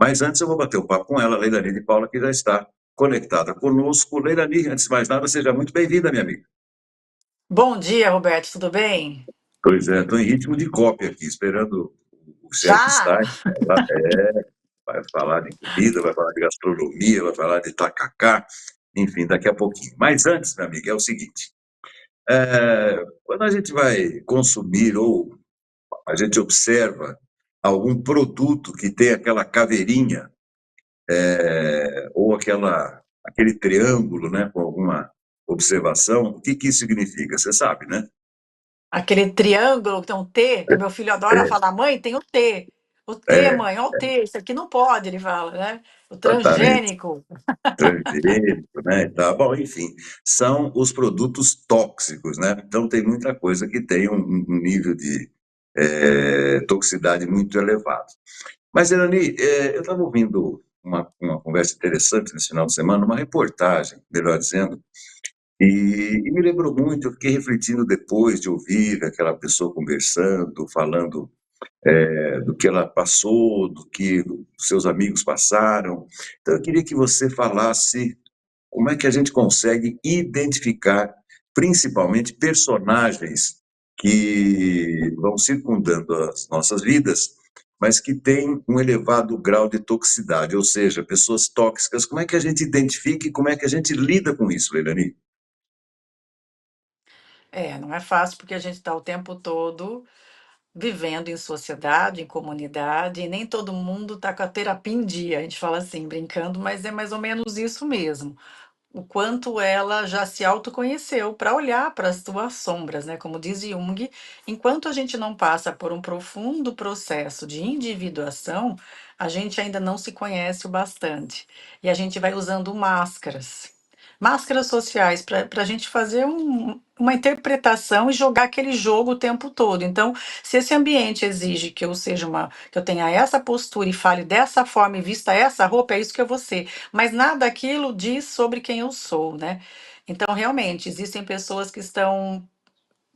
Mas antes eu vou bater o papo com ela, Leilani de Paula, que já está conectada conosco. Leilani, antes de mais nada, seja muito bem-vinda, minha amiga. Bom dia, Roberto, tudo bem? Pois é, estou em ritmo de cópia aqui, esperando o chefe Já? Stein. Vai falar de comida, vai falar de gastronomia, vai falar de tacacá, enfim, daqui a pouquinho. Mas antes, meu amigo, é o seguinte: quando a gente vai consumir ou a gente observa algum produto que tem aquela caveirinha, ou aquele triângulo, né, com alguma observação, o que que isso significa? Você sabe, né? Aquele triângulo que tem um T, que meu filho adora É, falar, mãe, tem o T. O T, é, mãe, ó o T, isso aqui não pode, ele fala, né? O exatamente. transgênico. Transgênico, né, e tal. Bom, enfim, são os produtos tóxicos, né? Então tem muita coisa que tem um nível de toxicidade muito elevado. Mas, Elani, eu estava ouvindo uma conversa interessante nesse final de semana, uma reportagem, melhor dizendo, e me lembrou muito, eu fiquei refletindo depois de ouvir aquela pessoa conversando, falando do que ela passou, do que os seus amigos passaram. Então, eu queria que você falasse como é que a gente consegue identificar, principalmente, personagens que vão circundando as nossas vidas, mas que têm um elevado grau de toxicidade, ou seja, pessoas tóxicas. Como é que a gente identifica e como é que a gente lida com isso, Leilani? Não é fácil porque a gente está o tempo todo vivendo em sociedade, em comunidade, e nem todo mundo está com a terapia em dia. A gente fala assim, brincando, mas é mais ou menos isso mesmo. O quanto ela já se autoconheceu para olhar para as suas sombras, né? Como diz Jung, enquanto a gente não passa por um profundo processo de individuação, a gente ainda não se conhece o bastante. E a gente vai usando máscaras. Máscaras sociais para a gente fazer uma interpretação e jogar aquele jogo o tempo todo. Então, se esse ambiente exige que eu seja que eu tenha essa postura e fale dessa forma e vista essa roupa, é isso que eu vou ser, mas nada daquilo diz sobre quem eu sou, né? Então, realmente, existem pessoas que estão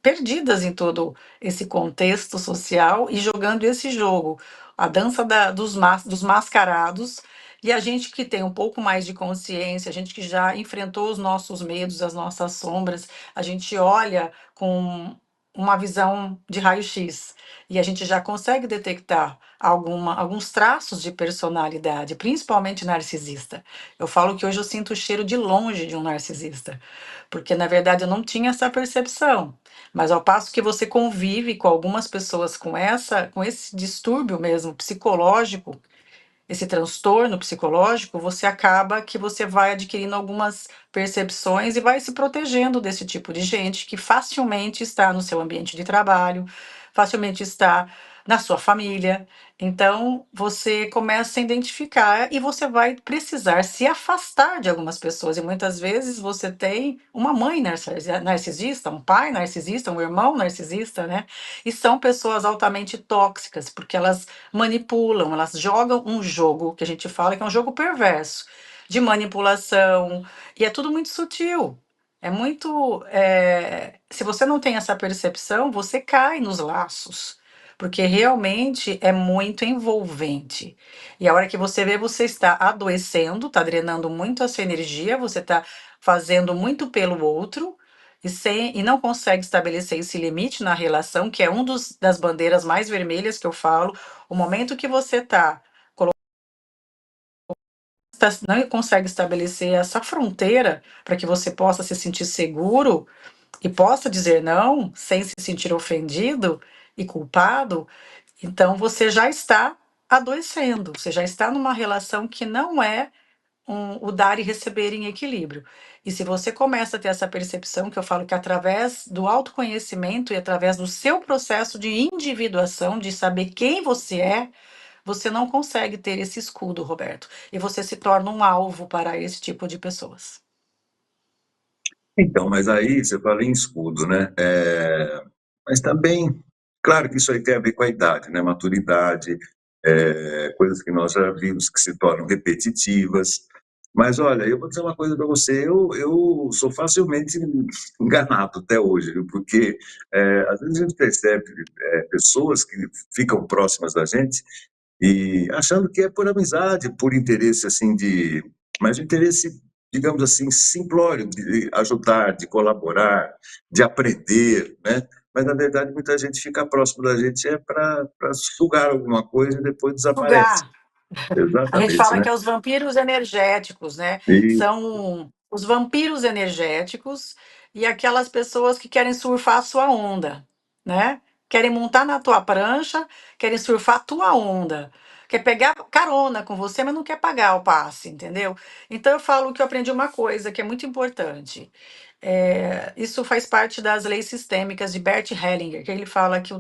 perdidas em todo esse contexto social e jogando esse jogo, a dança dos mascarados. E a gente que tem um pouco mais de consciência, a gente que já enfrentou os nossos medos, as nossas sombras, a gente olha com uma visão de raio-x e a gente já consegue detectar alguns traços de personalidade, principalmente narcisista. Eu falo que hoje eu sinto o cheiro de longe de um narcisista, porque na verdade eu não tinha essa percepção. Mas ao passo que você convive com algumas pessoas com esse distúrbio mesmo psicológico, esse transtorno psicológico, você acaba que você vai adquirindo algumas percepções e vai se protegendo desse tipo de gente que facilmente está no seu ambiente de trabalho, facilmente está na sua família. Então, você começa a identificar e você vai precisar se afastar de algumas pessoas. E muitas vezes você tem uma mãe narcisista, um pai narcisista, um irmão narcisista, né? E são pessoas altamente tóxicas, porque elas manipulam, elas jogam um jogo que a gente fala que é um jogo perverso, de manipulação, e é tudo muito sutil. É muito. Se você não tem essa percepção, você cai nos laços, porque realmente é muito envolvente. E a hora que você vê, você está adoecendo, está drenando muito a sua energia, você está fazendo muito pelo outro. E não consegue estabelecer esse limite na relação, que é das bandeiras mais vermelhas que eu falo, o momento que você não consegue estabelecer essa fronteira para que você possa se sentir seguro e possa dizer não sem se sentir ofendido e culpado, então você já está adoecendo, você já está numa relação que não é o dar e receber em equilíbrio. E se você começa a ter essa percepção, que eu falo que através do autoconhecimento e através do seu processo de individuação, de saber quem você é, você não consegue ter esse escudo, Roberto, e você se torna um alvo para esse tipo de pessoas. Então, mas aí você fala em escudo, né? Mas também, claro que isso aí tem a ver com a idade, né? Maturidade, coisas que nós já vimos que se tornam repetitivas. Mas olha, eu vou dizer uma coisa para você, eu sou facilmente enganado até hoje, viu? Porque às vezes a gente percebe pessoas que ficam próximas da gente e achando que é por amizade, por interesse assim mas um interesse, digamos assim, simplório de ajudar, de colaborar, de aprender, né? Mas na verdade muita gente fica próximo da gente é para sugar alguma coisa e depois desaparece. Sugar. A gente Exatamente, fala né? que é os vampiros energéticos, né? E São os vampiros energéticos e aquelas pessoas que querem surfar a sua onda, né? Querem montar na tua prancha, querem surfar a tua onda. Quer pegar carona com você, mas não quer pagar o passe, entendeu? Então eu falo que eu aprendi uma coisa que é muito importante. Isso faz parte das leis sistêmicas de Bert Hellinger, que ele fala que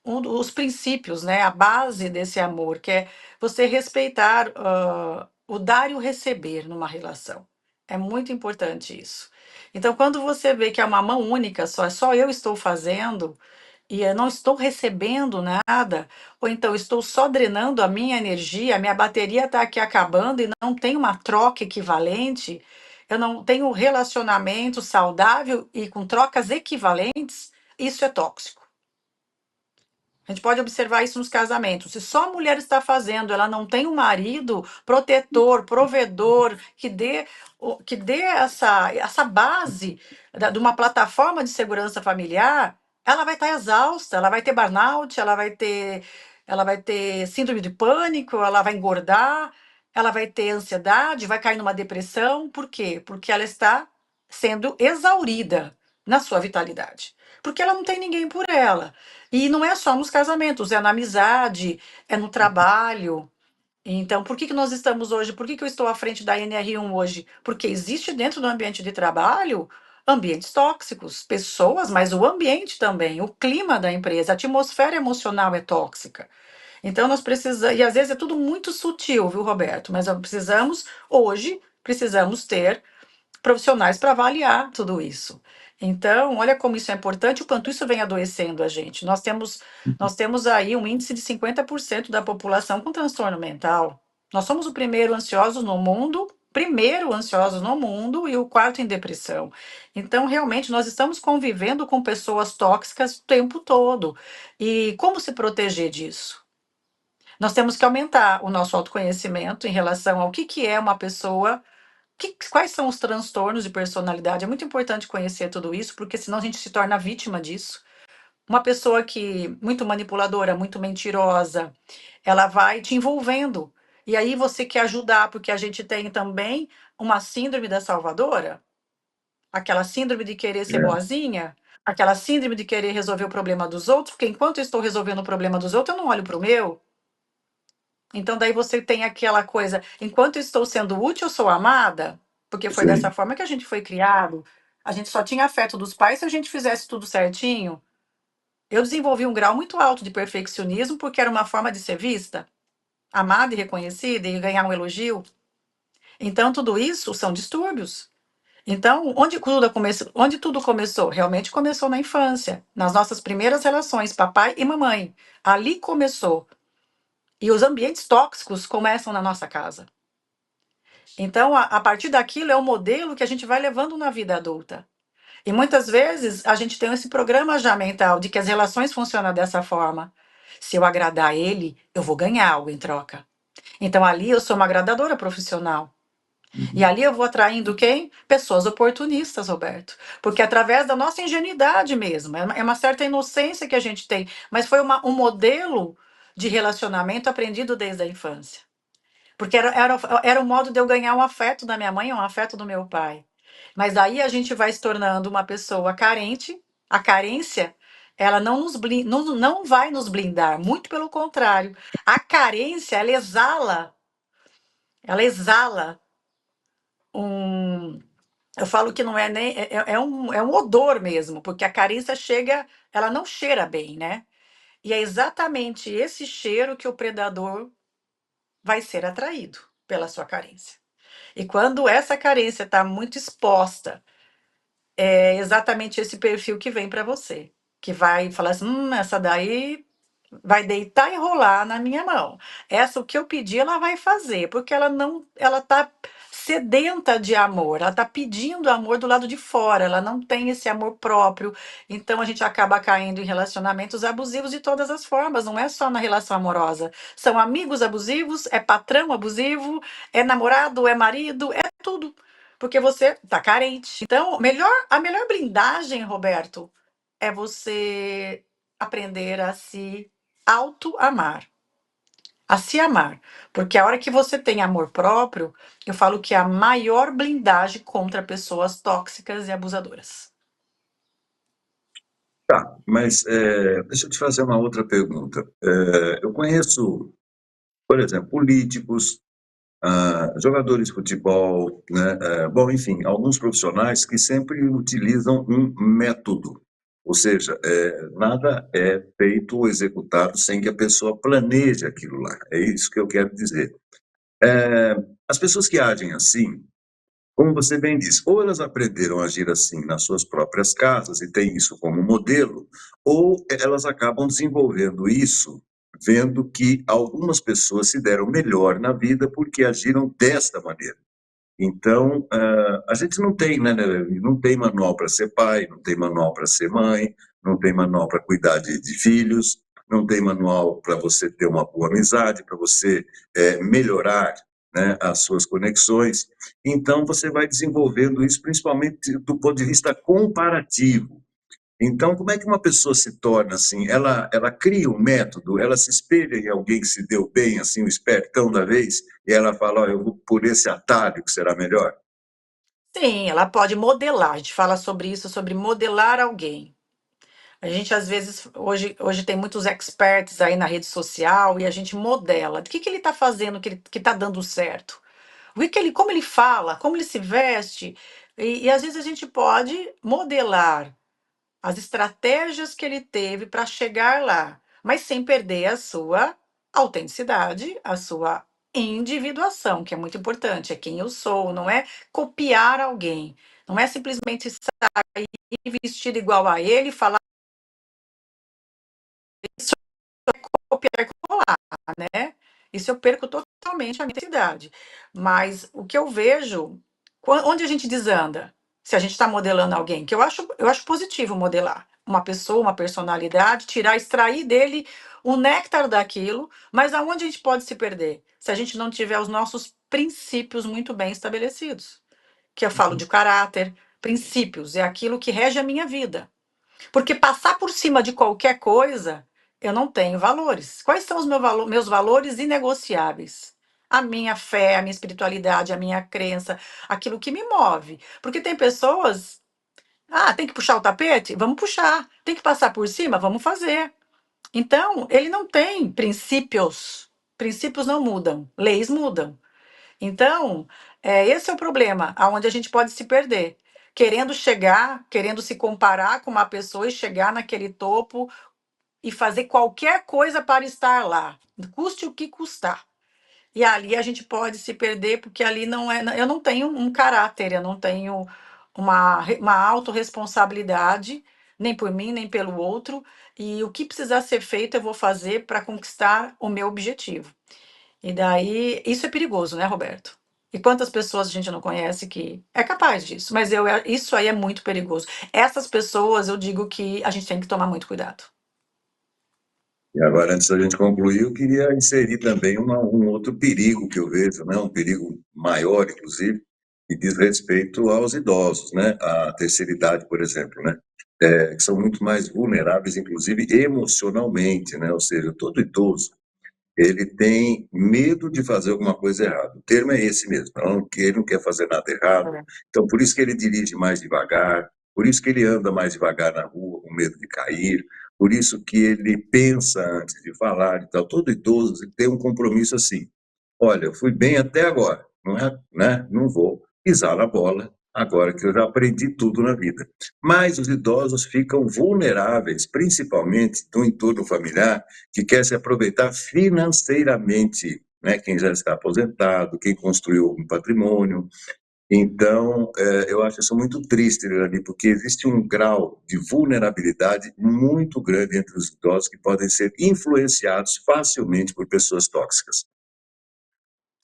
os princípios, né, a base desse amor, que é você respeitar o dar e o receber numa relação. É muito importante isso. Então, quando você vê que é uma mão única, só eu estou fazendo e eu não estou recebendo nada, ou então estou só drenando a minha energia, a minha bateria está aqui acabando e não tem uma troca equivalente, eu não tenho um relacionamento saudável e com trocas equivalentes, isso é tóxico. A gente pode observar isso nos casamentos. Se só a mulher está fazendo, ela não tem um marido protetor, provedor, que dê essa base de uma plataforma de segurança familiar, ela vai estar exausta, ela vai ter burnout, ela vai ter síndrome de pânico, ela vai engordar, ela vai ter ansiedade, vai cair numa depressão. Por quê? Porque ela está sendo exaurida na sua vitalidade. Porque ela não tem ninguém por ela. E não é só nos casamentos, é na amizade, é no trabalho. Então, por que que nós estamos hoje? Por que que eu estou à frente da NR1 hoje? Porque existe dentro do ambiente de trabalho ambientes tóxicos, pessoas, mas o ambiente também, o clima da empresa, a atmosfera emocional é tóxica. Então, nós precisamos, e às vezes é tudo muito sutil, viu, Roberto? Mas nós precisamos ter profissionais para avaliar tudo isso. Então, olha como isso é importante, o quanto isso vem adoecendo a gente. Nós temos aí um índice de 50% da população com transtorno mental. Nós somos o primeiro ansiosos no mundo e o quarto em depressão. Então, realmente, nós estamos convivendo com pessoas tóxicas o tempo todo. E como se proteger disso? Nós temos que aumentar o nosso autoconhecimento em relação ao que é uma pessoa quais são os transtornos de personalidade? É muito importante conhecer tudo isso, porque senão a gente se torna vítima disso. Uma pessoa que muito manipuladora, muito mentirosa, ela vai te envolvendo. E aí você quer ajudar, porque a gente tem também uma síndrome da salvadora, aquela síndrome de querer ser é, boazinha, aquela síndrome de querer resolver o problema dos outros, porque enquanto eu estou resolvendo o problema dos outros, eu não olho para o meu. Então, daí você tem aquela coisa, enquanto eu estou sendo útil, eu sou amada, porque foi dessa sim. forma que a gente foi criado. A gente só tinha afeto dos pais se a gente fizesse tudo certinho. Eu desenvolvi um grau muito alto de perfeccionismo porque era uma forma de ser vista, amada e reconhecida e ganhar um elogio. Então, tudo isso são distúrbios. Então, onde tudo começou? Realmente começou na infância, nas nossas primeiras relações, papai e mamãe. Ali começou. E os ambientes tóxicos começam na nossa casa. Então, a partir daquilo é o modelo que a gente vai levando na vida adulta. E muitas vezes a gente tem esse programa já mental de que as relações funcionam dessa forma. Se eu agradar ele, eu vou ganhar algo em troca. Então ali eu sou uma agradadora profissional. E Uhum. ali eu vou atraindo quem? Pessoas oportunistas, Roberto. Porque através da nossa ingenuidade mesmo, é uma certa inocência que a gente tem, mas foi um modelo de relacionamento aprendido desde a infância. Porque era um modo de eu ganhar um afeto da minha mãe, um afeto do meu pai. Mas daí a gente vai se tornando uma pessoa carente. A carência, ela não vai nos blindar, muito pelo contrário. A carência, ela exala um. Eu falo que não é nem. É um odor mesmo, porque a carência chega, ela não cheira bem, né? E é exatamente esse cheiro que o predador vai ser atraído pela sua carência. E quando essa carência está muito exposta, é exatamente esse perfil que vem para você, que vai falar assim: essa daí vai deitar e rolar na minha mão. Essa, o que eu pedi, ela vai fazer, porque ela não, ela tá sedenta de amor, ela está pedindo amor do lado de fora, ela não tem esse amor próprio, então a gente acaba caindo em relacionamentos abusivos de todas as formas, não é só na relação amorosa. São amigos abusivos, é patrão abusivo, é namorado, é marido, é tudo. Porque você está carente. Então, a melhor blindagem, Roberto, é você aprender a se auto-amar, a se amar. Porque a hora que você tem amor próprio, eu falo que é a maior blindagem contra pessoas tóxicas e abusadoras. Tá, mas deixa eu te fazer uma outra pergunta. Eu conheço, por exemplo, políticos, jogadores de futebol, né? Bom, enfim, alguns profissionais que sempre utilizam um método, ou seja, nada é feito ou executado sem que a pessoa planeje aquilo lá. É isso que eu quero dizer. As pessoas que agem assim, como você bem disse, ou elas aprenderam a agir assim nas suas próprias casas e têm isso como modelo, ou elas acabam desenvolvendo isso vendo que algumas pessoas se deram melhor na vida porque agiram desta maneira. Então, a gente não tem, né, não tem manual para ser pai, não tem manual para ser mãe, não tem manual para cuidar de filhos, não tem manual para você ter uma boa amizade, para você melhorar, né, as suas conexões. Então, você vai desenvolvendo isso principalmente do ponto de vista comparativo. Então, como é que uma pessoa se torna assim? Ela cria um método, ela se espelha em alguém que se deu bem, assim, o espertão da vez, e ela fala, ó, eu vou por esse atalho que será melhor. Sim, ela pode modelar. A gente fala sobre isso, sobre modelar alguém. A gente, às vezes, hoje tem muitos experts aí na rede social e a gente modela. O que ele está fazendo que está dando certo? Como ele fala, como ele se veste. E às vezes a gente pode modelar as estratégias que ele teve para chegar lá, mas sem perder a sua autenticidade, a sua individuação, que é muito importante. É quem eu sou, não é copiar alguém. Não é simplesmente sair vestido igual a ele e falar copiar e colar, né? Isso eu perco totalmente a minha identidade. Mas o que eu vejo, onde a gente desanda? Se a gente está modelando alguém, que eu acho positivo modelar uma pessoa, uma personalidade, tirar, extrair dele o néctar daquilo, mas aonde a gente pode se perder? Se a gente não tiver os nossos princípios muito bem estabelecidos. Que eu falo de caráter, princípios, é aquilo que rege a minha vida. Porque passar por cima de qualquer coisa, eu não tenho valores. Quais são os meus valores inegociáveis? A minha fé, a minha espiritualidade, a minha crença, aquilo que me move. Porque tem pessoas, tem que puxar o tapete? Vamos puxar. Tem que passar por cima? Vamos fazer. Então, ele não tem princípios. Princípios não mudam, leis mudam. Então, esse é o problema, aonde a gente pode se perder. Querendo chegar, querendo se comparar com uma pessoa e chegar naquele topo e fazer qualquer coisa para estar lá, custe o que custar. E ali a gente pode se perder, porque ali não é. Eu não tenho um caráter, eu não tenho uma autorresponsabilidade, nem por mim, nem pelo outro. E o que precisar ser feito, eu vou fazer para conquistar o meu objetivo. E daí, isso é perigoso, né, Roberto? E quantas pessoas a gente não conhece que é capaz disso? Mas isso aí é muito perigoso. Essas pessoas, eu digo que a gente tem que tomar muito cuidado. E agora, antes da gente concluir, eu queria inserir também um outro perigo que eu vejo, né? Um perigo maior, inclusive, que diz respeito aos idosos, né? A terceira idade, por exemplo, né? Que são muito mais vulneráveis, inclusive emocionalmente, né? Ou seja, todo idoso ele tem medo de fazer alguma coisa errada. O termo é esse mesmo, ele não quer fazer nada errado. É. Então, por isso que ele dirige mais devagar, por isso que ele anda mais devagar na rua, com medo de cair, por isso que ele pensa antes de falar e tal. Todo idoso tem um compromisso assim. Olha, eu fui bem até agora, não é, né? Não vou pisar na bola agora que eu já aprendi tudo na vida. Mas os idosos ficam vulneráveis, principalmente no entorno familiar, que quer se aproveitar financeiramente, né? Quem já está aposentado, quem construiu um patrimônio. Então, eu acho isso muito triste, Leilani, porque existe um grau de vulnerabilidade muito grande entre os idosos que podem ser influenciados facilmente por pessoas tóxicas.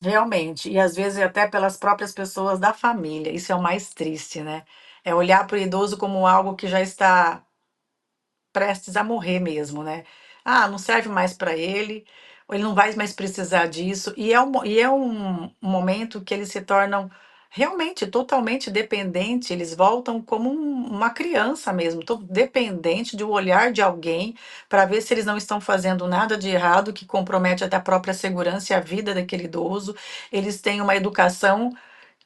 realmente. E às vezes até pelas próprias pessoas da família. Isso é o mais triste, né? É olhar para o idoso como algo que já está prestes a morrer mesmo, né? Ah, não serve mais para ele, ou ele não vai mais precisar disso. E é um momento que eles se tornam realmente totalmente dependentes, eles voltam como uma criança mesmo, dependente de um olhar de alguém para ver se eles não estão fazendo nada de errado que compromete até a própria segurança e a vida daquele idoso. Eles têm uma educação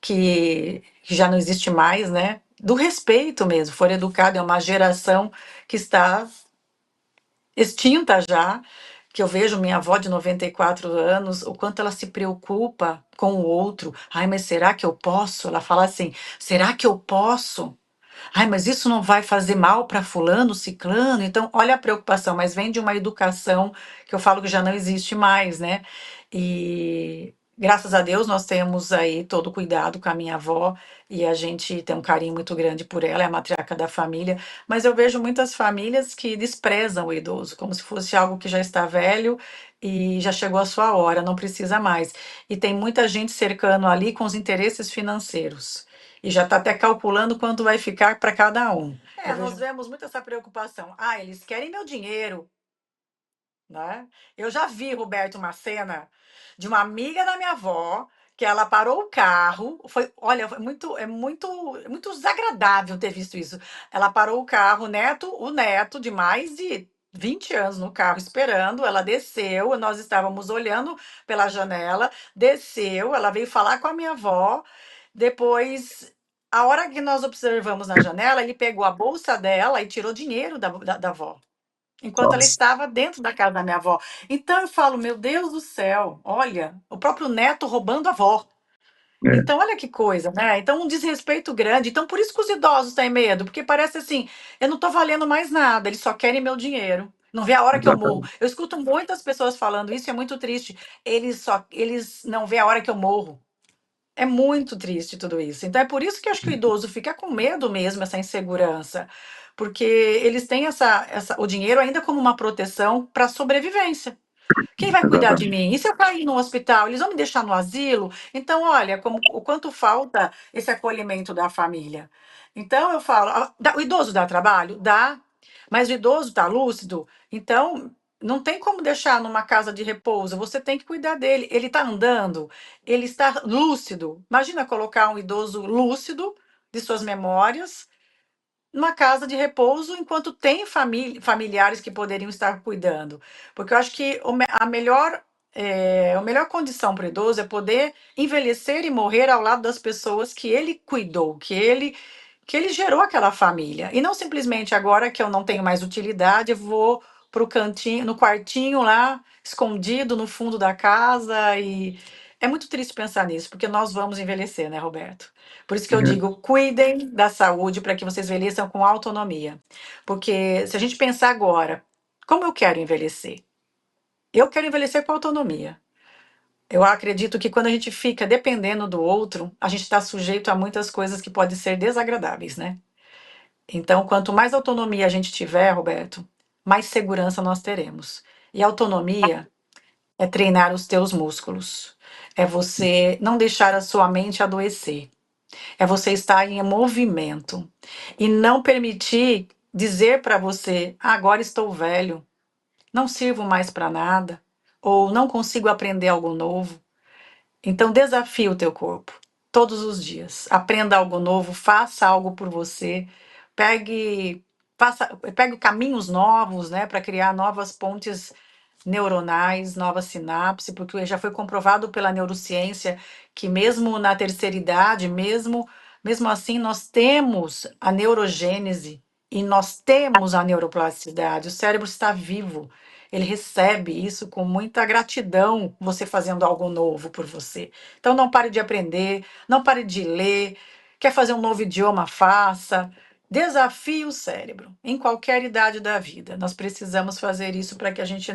que já não existe mais, né? Do respeito mesmo, foram educados, é uma geração que está extinta já, que eu vejo minha avó de 94 anos, o quanto ela se preocupa com o outro. Ai, mas será que eu posso? Ela fala assim: será que eu posso? Ai, mas isso não vai fazer mal para fulano, ciclano? Então, olha a preocupação, mas vem de uma educação que eu falo que já não existe mais, né? E graças a Deus nós temos aí todo o cuidado com a minha avó e a gente tem um carinho muito grande por ela, é a matriarca da família, mas eu vejo muitas famílias que desprezam o idoso, como se fosse algo que já está velho e já chegou a sua hora, não precisa mais. E tem muita gente cercando ali com os interesses financeiros. E já está até calculando quanto vai ficar para cada um. Nós vemos muito essa preocupação. Ah, eles querem meu dinheiro, né? Eu já vi, Roberto, uma cena de uma amiga da minha avó que ela parou o carro. Olha, muito desagradável ter visto isso. Ela parou o carro, o neto de mais de 20 anos no carro esperando. Ela desceu, nós estávamos olhando pela janela, desceu, ela veio falar com a minha avó. Depois, a hora que nós observamos na janela, ele pegou a bolsa dela e tirou dinheiro da avó enquanto ela Nossa, estava dentro da casa da minha avó. Então eu falo, meu Deus do céu, olha, o próprio neto roubando a avó. é, Então, olha que coisa, né? Então, um desrespeito grande. Então, por isso que os idosos têm medo, porque parece assim, eu não estou valendo mais nada, eles só querem meu dinheiro. Não vê a hora que eu morro. exatamente. Eu escuto muitas pessoas falando isso, é muito triste. Eles não vê a hora que eu morro. É muito triste tudo isso. Então é por isso que eu acho que o idoso fica com medo mesmo, essa insegurança, porque eles têm o dinheiro ainda como uma proteção para a sobrevivência. Quem vai cuidar de Exatamente. mim? E se eu cair no hospital? Eles vão me deixar no asilo? Então, olha, o quanto falta esse acolhimento da família. Então, eu falo, o idoso dá trabalho? Dá, mas o idoso está lúcido? Então, não tem como deixar numa casa de repouso, você tem que cuidar dele. Ele está andando, ele está lúcido. Imagina colocar um idoso lúcido de suas memórias numa casa de repouso enquanto tem familiares que poderiam estar cuidando. Porque eu acho que a melhor condição para o idoso é poder envelhecer e morrer ao lado das pessoas que ele cuidou, que ele gerou aquela família. E não simplesmente agora que eu não tenho mais utilidade, eu vou pro cantinho, no quartinho lá, escondido no fundo da casa. E é muito triste pensar nisso, porque nós vamos envelhecer, né, Roberto? Por isso que eu É, digo, cuidem da saúde para que vocês envelheçam com autonomia. Porque se a gente pensar agora, como eu quero envelhecer? Eu quero envelhecer com autonomia. Eu acredito que quando a gente fica dependendo do outro, a gente está sujeito a muitas coisas que podem ser desagradáveis, né? Então, quanto mais autonomia a gente tiver, Roberto, mais segurança nós teremos. E autonomia é treinar os teus músculos. É você não deixar a sua mente adoecer. É você estar em movimento e não permitir dizer para você: "Ah, agora estou velho, não sirvo mais para nada, ou não consigo aprender algo novo". Então, desafie o teu corpo todos os dias. Aprenda algo novo, faça algo por você, pegue, pegue caminhos novos, né, para criar novas pontes neuronais, novas sinapses, porque já foi comprovado pela neurociência que mesmo na terceira idade, mesmo assim, nós temos a neurogênese e nós temos a neuroplasticidade. O cérebro está vivo. Ele recebe isso com muita gratidão, você fazendo algo novo por você. Então não pare de aprender, não pare de ler. Quer fazer um novo idioma? Faça. Desafie o cérebro em qualquer idade da vida. Nós precisamos fazer isso para que a gente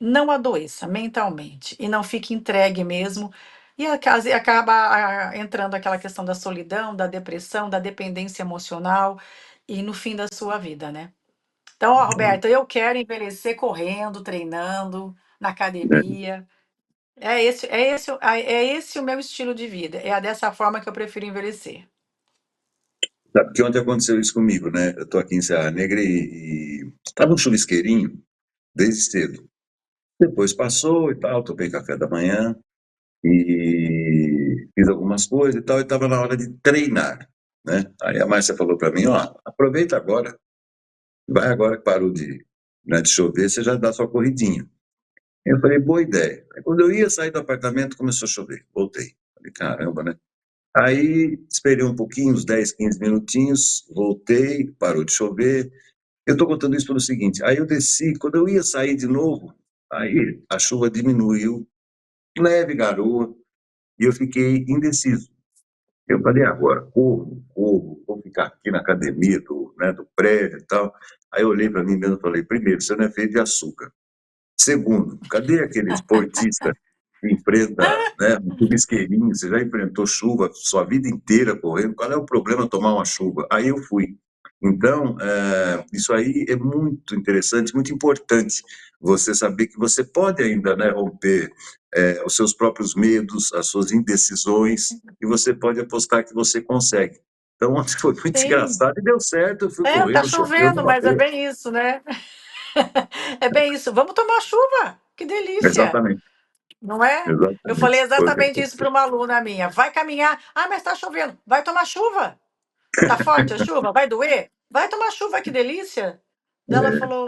não adoeça mentalmente e não fique entregue mesmo. E acaba entrando aquela questão da solidão, da depressão, da dependência emocional e no fim da sua vida, né? Então, ó, Roberto, eu quero envelhecer correndo, treinando, na é. academia. É esse o meu estilo de vida. É dessa forma que eu prefiro envelhecer. Sabe que ontem aconteceu isso comigo, né? Eu tô aqui em Serra Negra e tava um chuvisqueirinho desde cedo. Depois passou e tal, tomei café da manhã e fiz algumas coisas e tal, e estava na hora de treinar, né? Aí a Márcia falou para mim, ó, aproveita agora, vai agora que parou de chover, você já dá sua corridinha. Eu falei, boa ideia. Aí, quando eu ia sair do apartamento, começou a chover. Voltei. Falei, caramba, né? Aí esperei um pouquinho, uns 10, 15 minutinhos, voltei, parou de chover. Eu estou contando isso pelo seguinte, aí eu desci, quando eu ia sair de novo, aí a chuva diminuiu, leve garoa, e eu fiquei indeciso. Eu falei, agora, corro, vou ficar aqui na academia do prédio e tal. Aí eu olhei para mim mesmo e falei, primeiro, você não é feito de açúcar. Segundo, cadê aquele esportista que enfrenta, né, um chuvisqueirinho? Você já enfrentou chuva sua vida inteira correndo? Qual é o problema tomar uma chuva? Aí eu fui. Então, isso aí é muito interessante, muito importante. Você saber que você pode ainda, né, romper os seus próprios medos, as suas indecisões, e você pode apostar que você consegue. Então, ontem foi muito Sim. engraçado e deu certo. Eu fui Tá correndo, choveu chovendo, numa mas é boa. bem isso, né? É bem isso. Vamos tomar chuva. Que delícia. Exatamente, Não é? Eu falei exatamente. Foi o que exatamente isso para aconteceu. uma aluna minha. Vai caminhar. Ah, mas está chovendo. Vai tomar chuva. Tá forte a chuva? Vai doer? Vai tomar chuva, que delícia. Daí ela É, falou: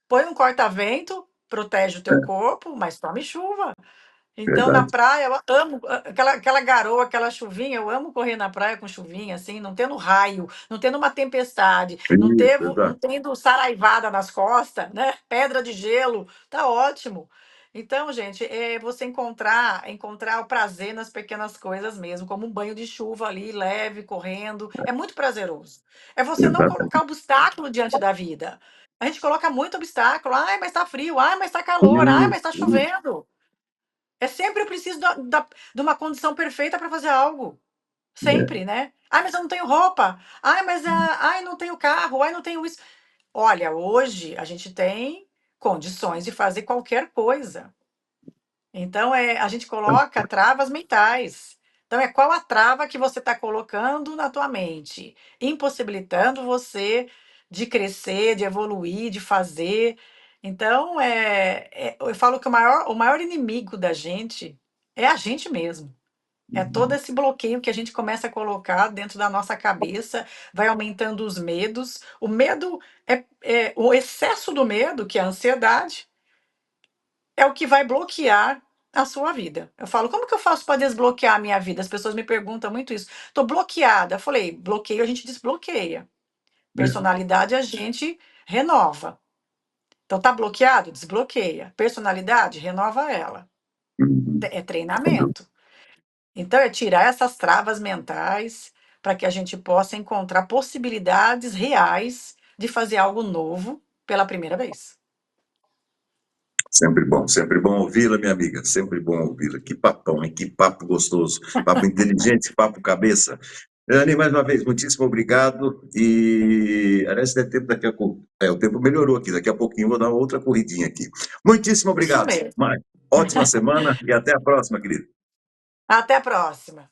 põe um corta-vento, protege o teu corpo, mas tome chuva. Então, na verdade. praia, eu amo aquela garoa, aquela chuvinha. Eu amo correr na praia com chuvinha, assim, não tendo raio, não tendo uma tempestade, Isso, não exato. tendo saraivada nas costas, né? Pedra de gelo, tá ótimo. Então, gente, é você encontrar o prazer nas pequenas coisas mesmo, como um banho de chuva ali, leve, correndo. É muito prazeroso. É você não colocar Exatamente. obstáculo diante da vida. A gente coloca muito obstáculo. Ai, mas tá frio. Ai, mas tá calor. Ai, mas tá Isso, chovendo. É sempre eu preciso de uma condição perfeita para fazer algo. é, Sempre, né? Ai, mas eu não tenho roupa. Ai, mas ai, não tenho carro. Ai, não tenho isso. Olha, hoje a gente tem condições de fazer qualquer coisa. Então, a gente coloca travas mentais. Então, qual a trava que você está colocando na tua mente, impossibilitando você de crescer, de evoluir, de fazer. Então, eu falo que o maior inimigo da gente é a gente mesmo. É todo esse bloqueio que a gente começa a colocar dentro da nossa cabeça, vai aumentando os medos. O medo é o excesso do medo, que é a ansiedade, é o que vai bloquear a sua vida. Eu falo, como que eu faço para desbloquear a minha vida? As pessoas me perguntam muito isso. Estou bloqueada. Eu falei, bloqueio a gente desbloqueia. é. Personalidade a gente renova. Então tá bloqueado? Desbloqueia. Personalidade, renova ela. Uhum. É treinamento. Então é tirar essas travas mentais para que a gente possa encontrar possibilidades reais de fazer algo novo pela primeira vez. Sempre bom ouvi-la, minha amiga, sempre bom ouvi-la. Que papão, hein? Que papo gostoso, papo inteligente, papo cabeça. Anne, mais uma vez, muitíssimo obrigado. E aliás, se der tempo daqui a pouco. O tempo melhorou aqui, daqui a pouquinho eu vou dar outra corridinha aqui. Muitíssimo Isso obrigado, mesmo. Mari. Ótima semana e até a próxima, querido. Até a próxima.